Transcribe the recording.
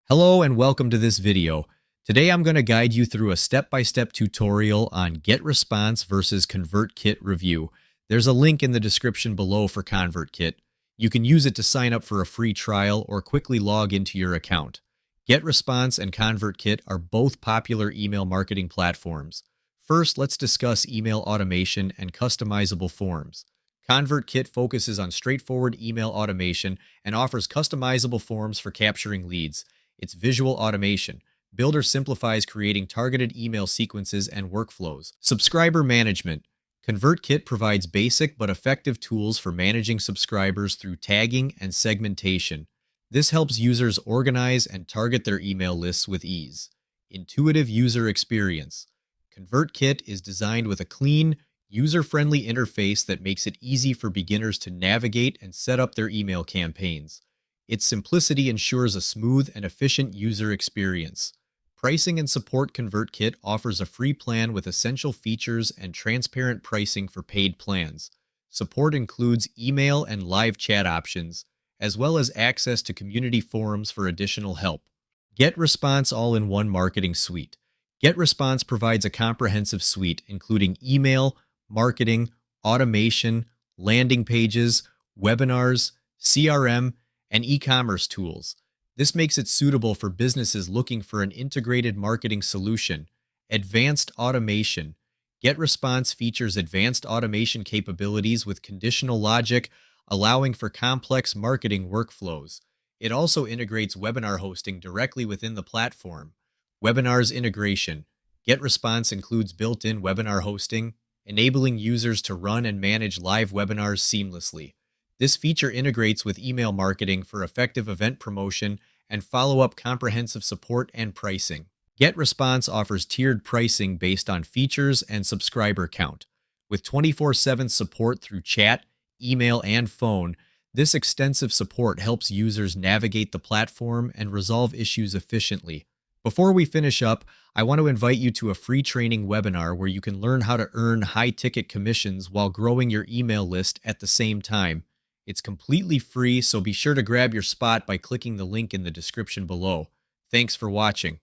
Hello and welcome to this video. Today I'm going to guide you through a step-by-step tutorial on Getresponse versus ConvertKit review. There's a link in the description below for ConvertKit. You can use it to sign up for a free trial or quickly log into your account. Getresponse and ConvertKit are both popular email marketing platforms. First, let's discuss email automation and customizable forms. ConvertKit focuses on straightforward email automation and offers customizable forms for capturing leads. It's visual automation. Builder simplifies creating targeted email sequences and workflows. Subscriber management. ConvertKit provides basic but effective tools for managing subscribers through tagging and segmentation. This helps users organize and target their email lists with ease. Intuitive user experience. ConvertKit is designed with a clean, user-friendly interface that makes it easy for beginners to navigate and set up their email campaigns. Its simplicity ensures a smooth and efficient user experience. Pricing and support. ConvertKit offers a free plan with essential features and transparent pricing for paid plans. Support includes email and live chat options, as well as access to community forums for additional help. Getresponse all-in-one marketing suite. Getresponse provides a comprehensive suite including email, marketing, automation, landing pages, webinars, CRM, and e-commerce tools. This makes it suitable for businesses looking for an integrated marketing solution. Advanced automation. Getresponse features advanced automation capabilities with conditional logic, allowing for complex marketing workflows. It also integrates webinar hosting directly within the platform. Webinars integration. Getresponse includes built-in webinar hosting, enabling users to run and manage live webinars seamlessly. This feature integrates with email marketing for effective event promotion and follow-up comprehensive support and pricing. Getresponse offers tiered pricing based on features and subscriber count. With 24/7 support through chat, email, and phone, this extensive support helps users navigate the platform and resolve issues efficiently. Before we finish up, I want to invite you to a free training webinar where you can learn how to earn high-ticket commissions while growing your email list at the same time. It's completely free, so be sure to grab your spot by clicking the link in the description below. Thanks for watching.